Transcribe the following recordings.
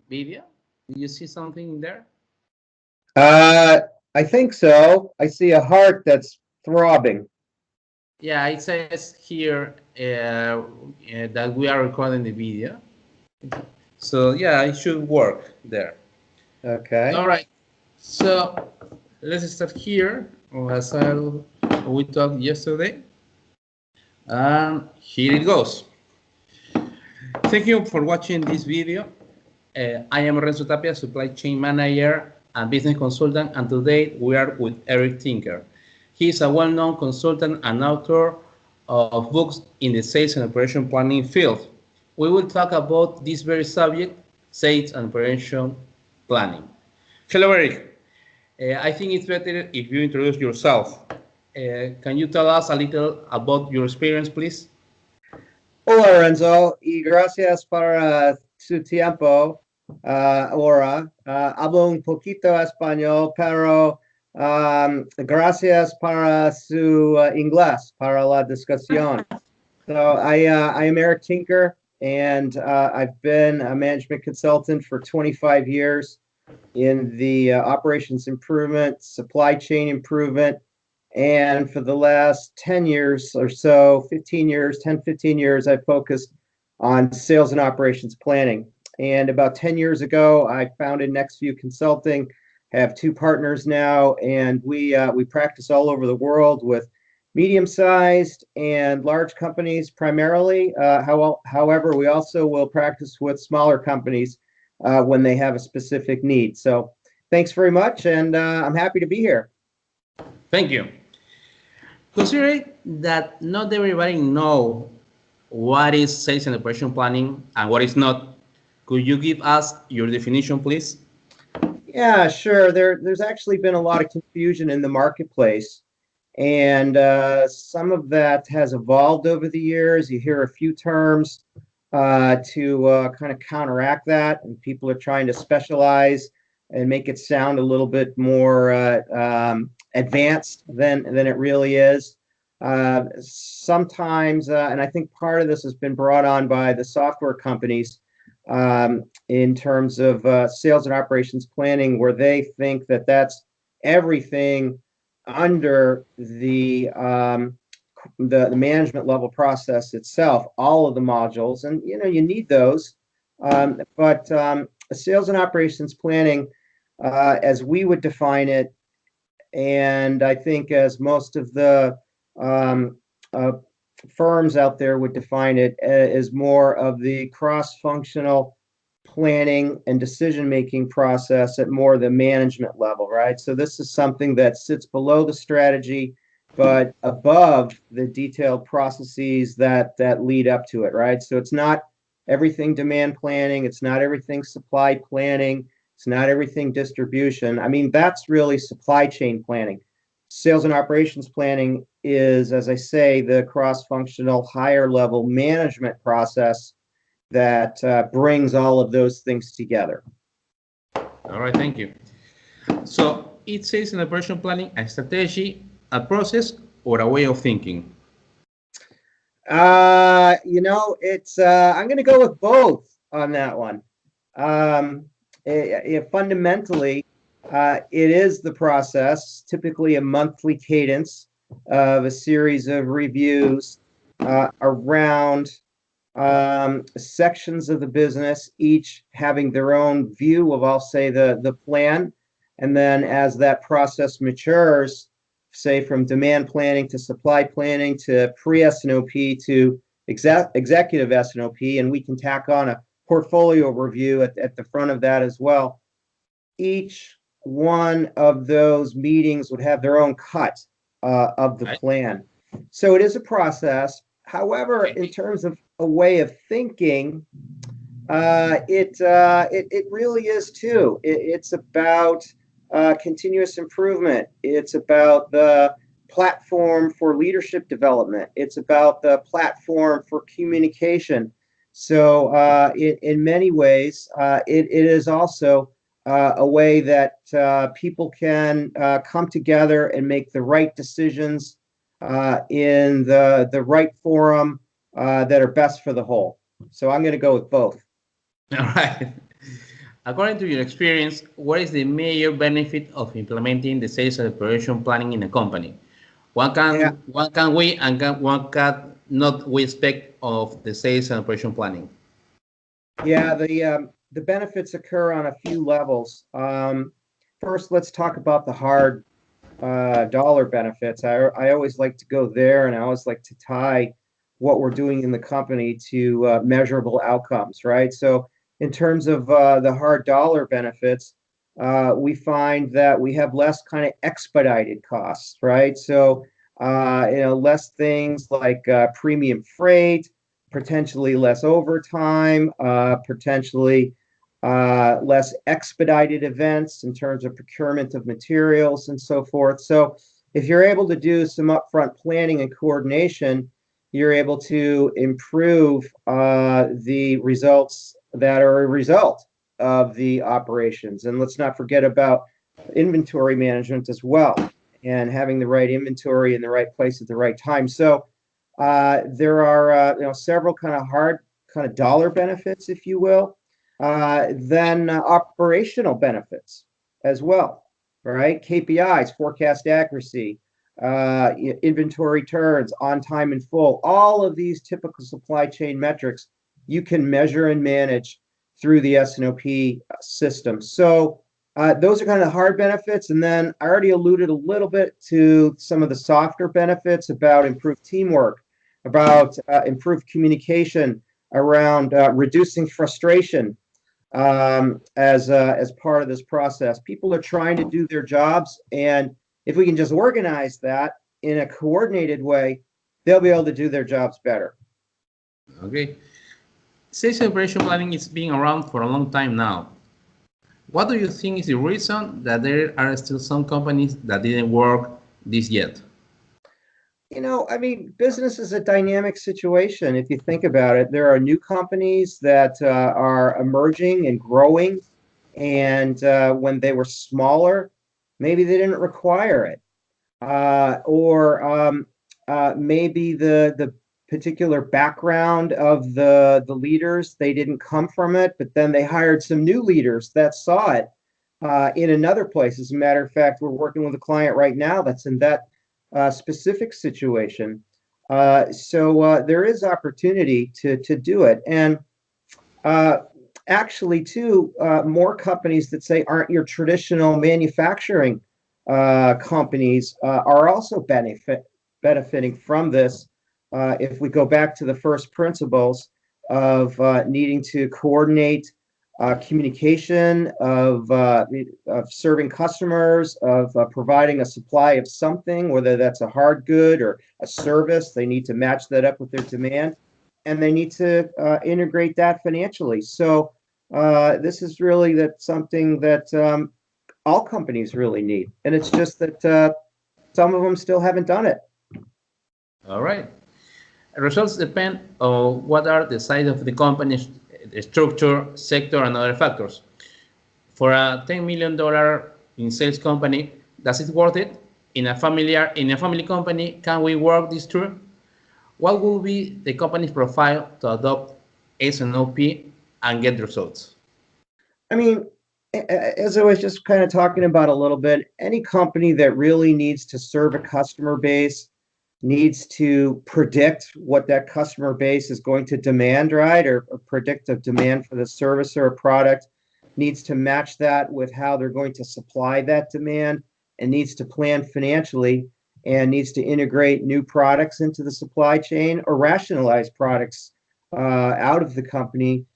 video? Do you see something there? Uh, I think so. I see a heart that's throbbing. Yeah, it says here that we are recording the video. So yeah, it should work there. Okay. All right. So let's start here. As we talked yesterday, and here it goes. Thank you for watching this video. I am Renzo Tapia, Supply Chain Manager and Business Consultant, and today we are with Eric Tinker. He is a well-known consultant and author of books in the sales and operation planning field. We will talk about this very subject, sales and operation planning. Hello, Eric. I think it's better if you introduce yourself. Can you tell us a little about your experience, please? Hola, Renzo, y gracias para su tiempo. Ahora, hablo un poquito español, pero gracias para su inglés, para la discusión. So I am Eric Tinker, and I've been a management consultant for 25 years in the operations improvement, supply chain improvement, and for the last 10 years or so, 15 years, 10, 15 years, I focused on sales and operations planning. And about 10 years ago, I founded Nexview Consulting, have two partners now, and we practice all over the world with medium-sized and large companies primarily. However, we also will practice with smaller companies when they have a specific need. So thanks very much, and I'm happy to be here. Thank you. Considering that not everybody know what is sales and operation planning and what is not, could you give us your definition, please? Yeah, sure. There's actually been a lot of confusion in the marketplace, and some of that has evolved over the years. You hear a few terms to kind of counteract that, and people are trying to specialize and make it sound a little bit more advanced than it really is. Sometimes, and I think part of this has been brought on by the software companies in terms of sales and operations planning, where they think that that's everything under the management level process itself, all of the modules, and you need those. But sales and operations planning, as we would define it, and I think as most of the firms out there would define it, is more of the cross-functional planning and decision-making process at more the management level, right? So this is something that sits below the strategy, but above the detailed processes that lead up to it, right? So it's not everything demand planning, it's not everything supply planning, it's not everything distribution. I mean, that's really supply chain planning. Sales and operations planning is, as I say, the cross-functional higher level management process that brings all of those things together. All right, thank you. So it says in operation planning a strategy, a process, or a way of thinking. It's I'm going to go with both on that one. Fundamentally, it is the process, typically a monthly cadence of a series of reviews around sections of the business, each having their own view of, I'll say, the plan. And then as that process matures, say from demand planning to supply planning to pre-S&OP to executive S&OP, and we can tack on a portfolio review at the front of that as well. Each one of those meetings would have their own cut of the plan. So it is a process. However, in terms of a way of thinking, it really is too. It's about continuous improvement. It's about the platform for leadership development. It's about the platform for communication. So in many ways, it is also a way that people can come together and make the right decisions in the right forum that are best for the whole. So I'm going to go with both. All right. According to your experience, what is the major benefit of implementing the sales and operation planning in a company? Yeah, What can we and what can not we expect of the sales and operation planning? yeah. The benefits occur on a few levels. First, let's talk about the hard dollar benefits. I always like to go there, and I always like to tie what we're doing in the company to measurable outcomes, right? So, in terms of the hard dollar benefits, we find that we have less kind of expedited costs, right? So, less things like premium freight, potentially less overtime, potentially less expedited events in terms of procurement of materials and so forth. So if you're able to do some upfront planning and coordination, you're able to improve the results that are a result of the operations. And let's not forget about inventory management as well, and having the right inventory in the right place at the right time. So there are several kind of hard kind of dollar benefits, if you will. Then operational benefits as well, right? KPIs, forecast accuracy, inventory turns, on time and full, all of these typical supply chain metrics you can measure and manage through the S&OP system. So those are kind of the hard benefits. And then I already alluded a little bit to some of the softer benefits about improved teamwork, about improved communication, around reducing frustration as part of this process. People are trying to do their jobs, and if we can just organize that in a coordinated way, they'll be able to do their jobs better. Okay. Sales and operation planning is being around for a long time now. What do you think is the reason that there are still some companies that didn't work this yet? I mean, business is a dynamic situation. If you think about it, there are new companies that are emerging and growing, and when they were smaller, maybe they didn't require it, or maybe the particular background of the leaders, they didn't come from it, but then they hired some new leaders that saw it in another place. As a matter of fact, we're working with a client right now that's in that specific situation. So there is opportunity to do it. And actually, too, more companies that say aren't your traditional manufacturing companies are also benefiting from this. If we go back to the first principles of needing to coordinate communication, of serving customers, of providing a supply of something, whether that's a hard good or a service, they need to match that up with their demand, and they need to integrate that financially. So this is really something that all companies really need, and it's just that some of them still haven't done it. All right. Results depend on what are the size of the company's structure, sector, and other factors. For a $10 million in sales company, does it worth it? In a family company, can we work this through? What will be the company's profile to adopt S&OP and get results? I mean, as I was just kind of talking about a little bit, any company that really needs to serve a customer base needs to predict what that customer base is going to demand, right? Or predict a demand for the service or a product, needs to match that with how they're going to supply that demand, and needs to plan financially, and needs to integrate new products into the supply chain or rationalize products out of the company,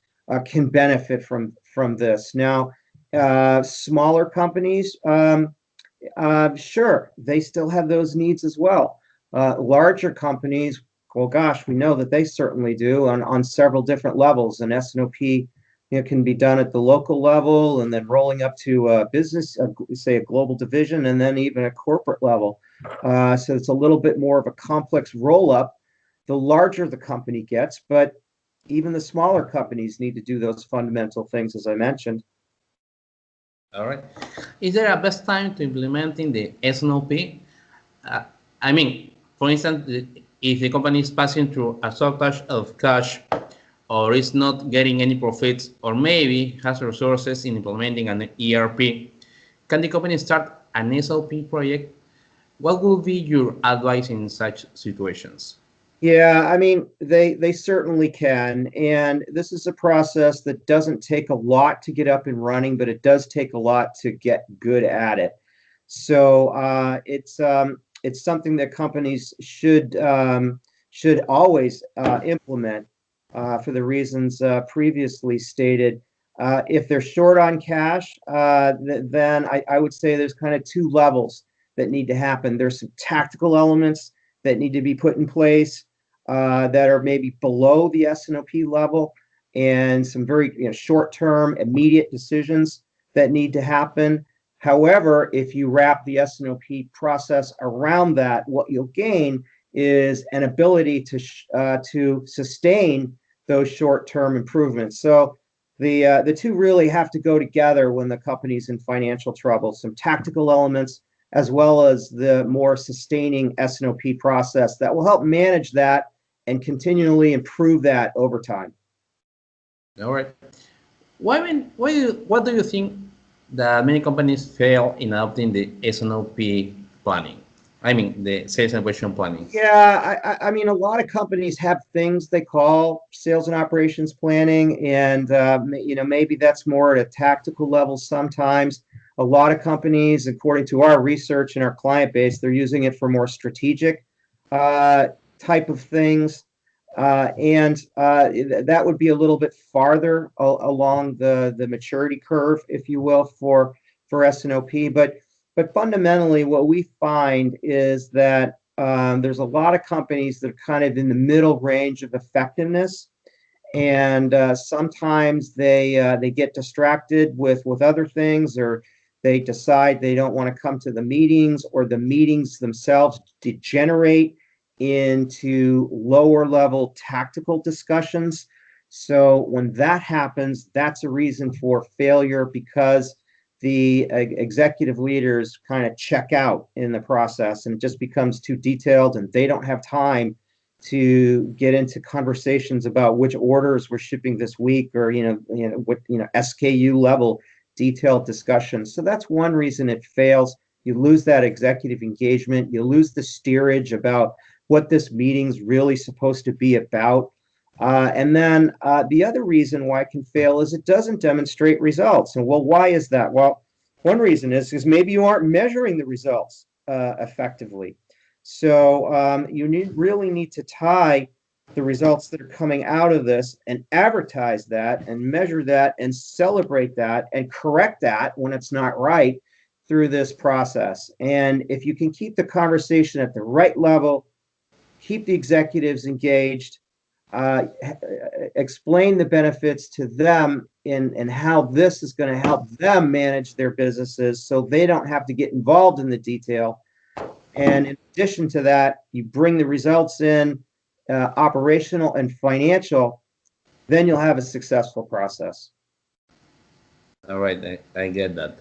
can benefit from this. Now, smaller companies, sure, they still have those needs as well. Larger companies, well, gosh, we know that they certainly do on several different levels. And S&OP can be done at the local level, and then rolling up to a business, say a global division, and then even a corporate level. So it's a little bit more of a complex roll-up the larger the company gets, but even the smaller companies need to do those fundamental things, as I mentioned. All right. Is there a best time to implementing the S&OP? I mean, for instance, if the company is passing through a shortage of cash or is not getting any profits, or maybe has resources in implementing an ERP, can the company start an S&OP project? What would be your advice in such situations? Yeah, I mean, they certainly can. And this is a process that doesn't take a lot to get up and running, but it does take a lot to get good at it. So it's something that companies should always implement for the reasons previously stated. If they're short on cash, then I would say there's kind of two levels that need to happen. There's some tactical elements that need to be put in place that are maybe below the S&OP level, and some very short-term, immediate decisions that need to happen. However, if you wrap the S&OP process around that, what you'll gain is an ability to sustain those short-term improvements. So the two really have to go together when the company's in financial trouble. Some tactical elements as well as the more sustaining S&OP process that will help manage that and continually improve that over time. All right. What do you think that many companies fail in adopting the S&OP planning? I mean, the sales and operation planning. Yeah, I mean, a lot of companies have things they call sales and operations planning, and maybe that's more at a tactical level sometimes. A lot of companies, according to our research and our client base, they're using it for more strategic type of things, and that would be a little bit farther along the maturity curve, if you will, for S&OP. But fundamentally, what we find is that there's a lot of companies that are kind of in the middle range of effectiveness, and sometimes they get distracted with other things, or they decide they don't want to come to the meetings, or the meetings themselves degenerate into lower level tactical discussions. So when that happens, that's a reason for failure, because the executive leaders kind of check out in the process, and it just becomes too detailed, and they don't have time to get into conversations about which orders we're shipping this week, or what SKU level detailed discussions. So that's one reason it fails. You lose that executive engagement. You lose the steerage about what this meeting's really supposed to be about. And then the other reason why it can fail is it doesn't demonstrate results. And well, why is that? Well, one reason is maybe you aren't measuring the results effectively. So you really need to tie the results that are coming out of this and advertise that and measure that and celebrate that and correct that when it's not right through this process. And if you can keep the conversation at the right level, keep the executives engaged, explain the benefits to them and how this is going to help them manage their businesses so they don't have to get involved in the detail. And in addition to that, you bring the results in, operational and financial, then you'll have a successful process. All right, I get that.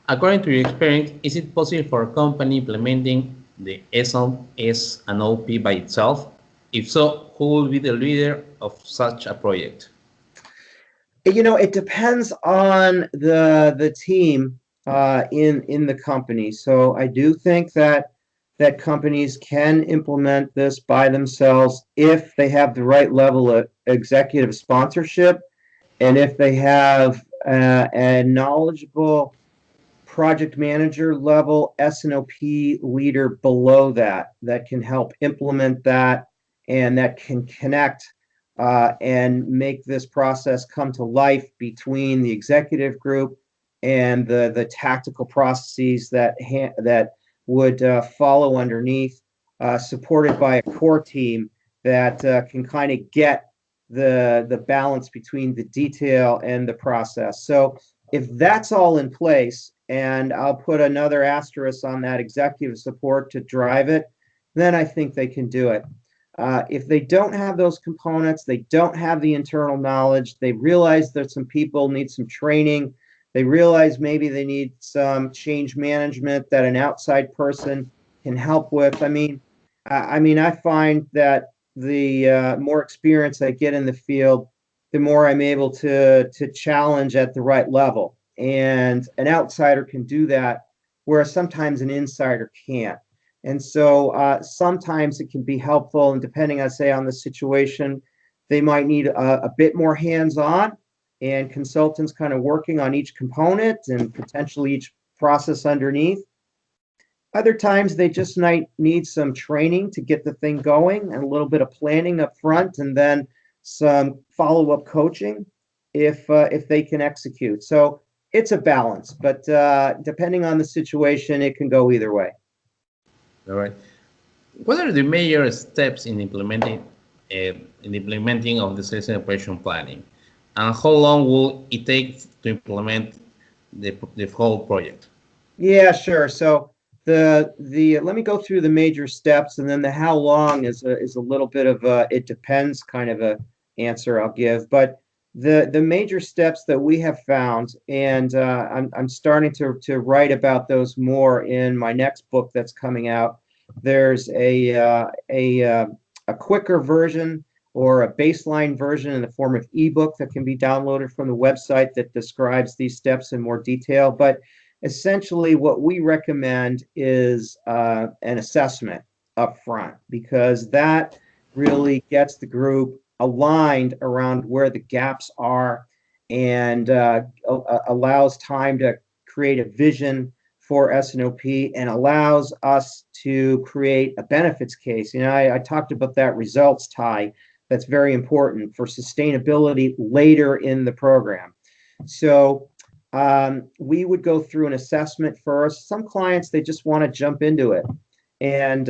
According to your experience, is it possible for a company implementing the S&OP by itself? If so, who will be the leader of such a project? It depends on the team in the company. So I do think that companies can implement this by themselves if they have the right level of executive sponsorship, and if they have a knowledgeable project manager level S&OP leader below that can help implement that, and that can connect and make this process come to life between the executive group and the tactical processes that would follow underneath, supported by a core team that can kind of get the balance between the detail and the process. So if that's all in place, and I'll put another asterisk on that executive support to drive it, then I think they can do it. If they don't have those components, they don't have the internal knowledge, they realize that some people need some training, they realize maybe they need some change management that an outside person can help with. I mean, I find that the more experience I get in the field, the more I'm able to challenge at the right level. And an outsider can do that, whereas sometimes an insider can't. And so sometimes it can be helpful, and depending, I say, on the situation, they might need a bit more hands-on and consultants kind of working on each component and potentially each process underneath. Other times they just might need some training to get the thing going and a little bit of planning up front, and then some follow-up coaching if they can execute. So it's a balance, but depending on the situation, it can go either way. All right. What are the major steps in implementing of the sales and operation planning, and how long will it take to implement the whole project? Yeah, sure. So the let me go through the major steps, and then the how long is a little bit of a it depends kind of a answer I'll give. But the major steps that we have found, and I'm starting to write about those more in my next book that's coming out. There's a quicker version or a baseline version in the form of ebook that can be downloaded from the website that describes these steps in more detail. But essentially, what we recommend is an assessment up front, because that really gets the group aligned around where the gaps are, and allows time to create a vision for S&OP, and allows us to create a benefits case. You know, I talked about that results tie. That's very important for sustainability later in the program. So we would go through an assessment first. Some clients, they just want to jump into it. And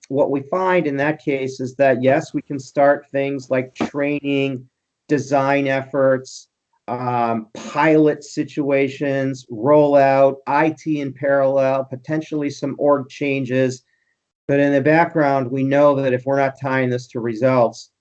what we find in that case is that, yes, we can start things like training, design efforts, pilot situations, rollout, IT in parallel, potentially some org changes. But in the background, we know that if we're not tying this to results,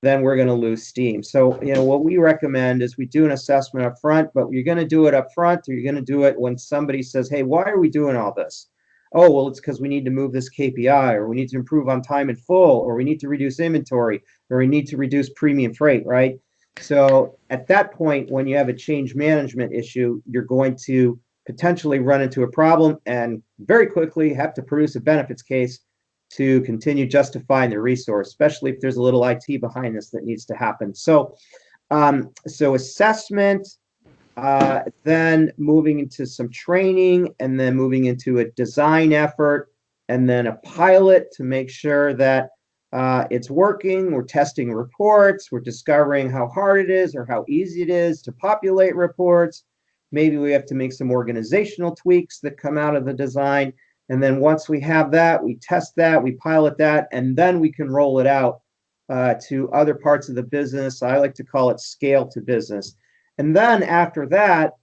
then we're going to lose steam. So, you know, what we recommend is we do an assessment up front, but you're going to do it up front, or you're going to do it when somebody says, hey, why are we doing all this? Oh, well, it's because we need to move this KPI, or we need to improve on time in full, or we need to reduce inventory, or we need to reduce premium freight, right? So at that point, when you have a change management issue, you're going to potentially run into a problem and very quickly have to produce a benefits case to continue justifying the resource, especially if there's a little IT behind this that needs to happen. So, so assessment, then moving into some training, and then moving into a design effort, and then a pilot to make sure that it's working. We're testing reports. We're discovering how hard it is or how easy it is to populate reports. Maybe we have to make some organizational tweaks that come out of the design. And then once we have that, we test that, we pilot that, and then we can roll it out to other parts of the business. I like to call it scale to business. And then after that,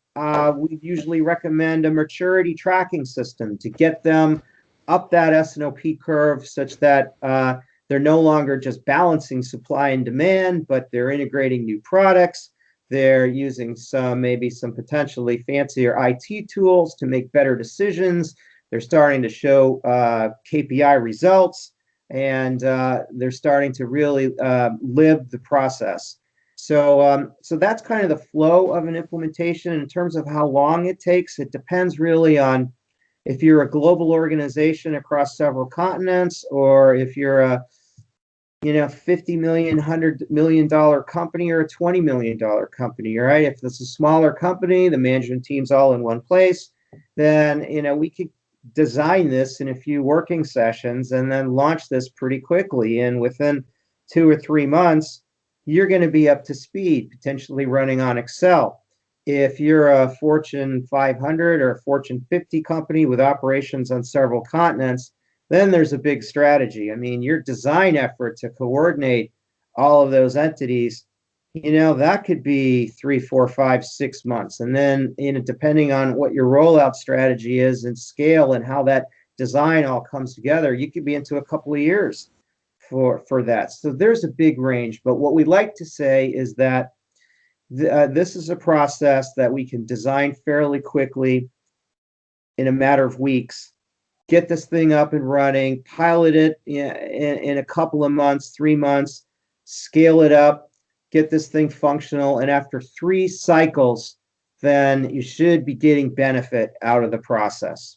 we usually recommend a maturity tracking system to get them up that S&OP curve, such that they're no longer just balancing supply and demand, but they're integrating new products. They're using maybe some potentially fancier IT tools to make better decisions. They're starting to show KPI results, and they're starting to really live the process. So, so that's kind of the flow of an implementation. In terms of how long it takes, it depends really on if you're a global organization across several continents, or if you're a $50 million, $100 million company, or a $20 million company, right? If it's a smaller company, the management team's all in one place, then we could design this in a few working sessions and then launch this pretty quickly. And within 2 or 3 months, you're going to be up to speed, potentially running on Excel. If you're a Fortune 500 or a Fortune 50 company with operations on several continents, then there's a big strategy. I mean, your design effort to coordinate all of those entities, that could be 3, 4, 5, 6 months. And then, depending on what your rollout strategy is and scale and how that design all comes together, you could be into a couple of years for that. So there's a big range. But what we like to say is that this is a process that we can design fairly quickly in a matter of weeks, get this thing up and running, pilot it in a couple of months, 3 months, scale it up, get this thing functional, and after 3 cycles, then you should be getting benefit out of the process.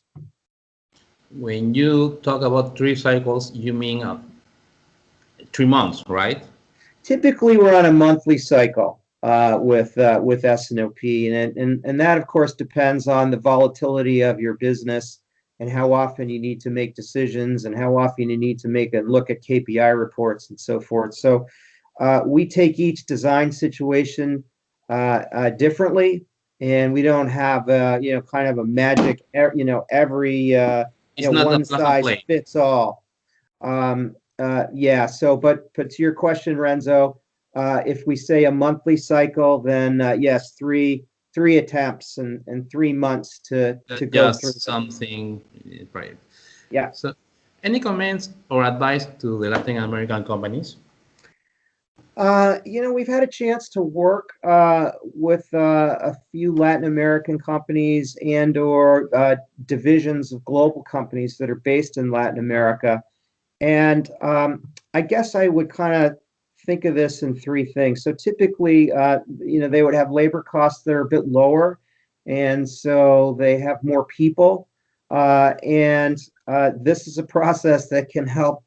When you talk about 3 cycles, you mean 3 months, right? Typically, we're on a monthly cycle with S&OP, and that, of course, depends on the volatility of your business and how often you need to make decisions and how often you need to make a look at KPI reports and so forth. So we take each design situation differently, and we don't have kind of a magic every It's not one a plug and size play. fits all. Yeah. So, but to your question, Renzo, if we say a monthly cycle, then yes, three attempts and 3 months to go Just through. something, right? Yeah. So, any comments or advice to the Latin American companies? We've had a chance to work with a few Latin American companies and/or divisions of global companies that are based in Latin America. And I guess I would kind of think of this in 3 things. So typically, they would have labor costs that are a bit lower, and so they have more people. And this is a process that can help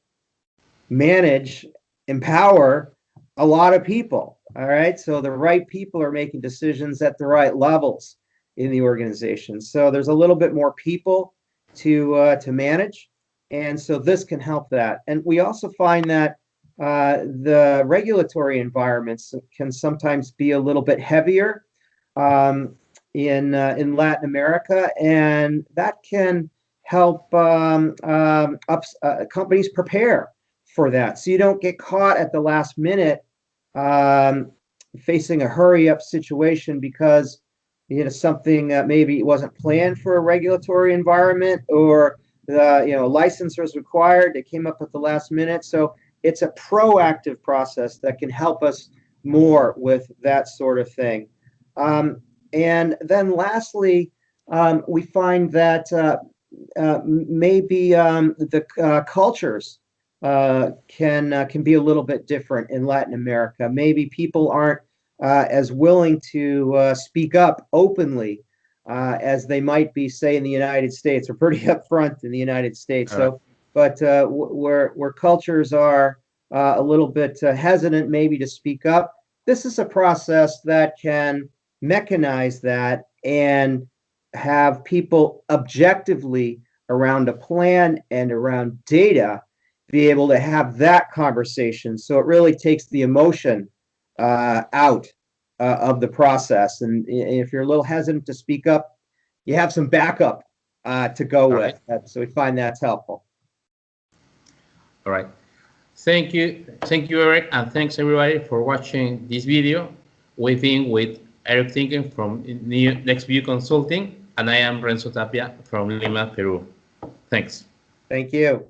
manage, empower a lot of people. All right. So the right people are making decisions at the right levels in the organization. So there's a little bit more people to manage. And so this can help that. And we also find that the regulatory environments can sometimes be a little bit heavier in Latin America, and that can help companies prepare for that, so you don't get caught at the last minute facing a hurry-up situation because something maybe wasn't planned for a regulatory environment, or the license was required. They came up at the last minute. So it's a proactive process that can help us more with that sort of thing. And then lastly, we find that maybe the cultures can be a little bit different in Latin America. Maybe people aren't as willing to speak up openly as they might be, say, in the United States. We're pretty upfront in the United States. So, but where cultures are a little bit hesitant maybe to speak up, this is a process that can mechanize that and have people objectively around a plan and around data be able to have that conversation. So it really takes the emotion out of the process. And if you're a little hesitant to speak up, you have some backup to go with. So we find that's helpful. All right. Thank you, Eric, and thanks everybody for watching this video. We've been with Eric Thinking from Nexview Consulting, and I am Renzo Tapia from Lima, Peru. Thanks. Thank you.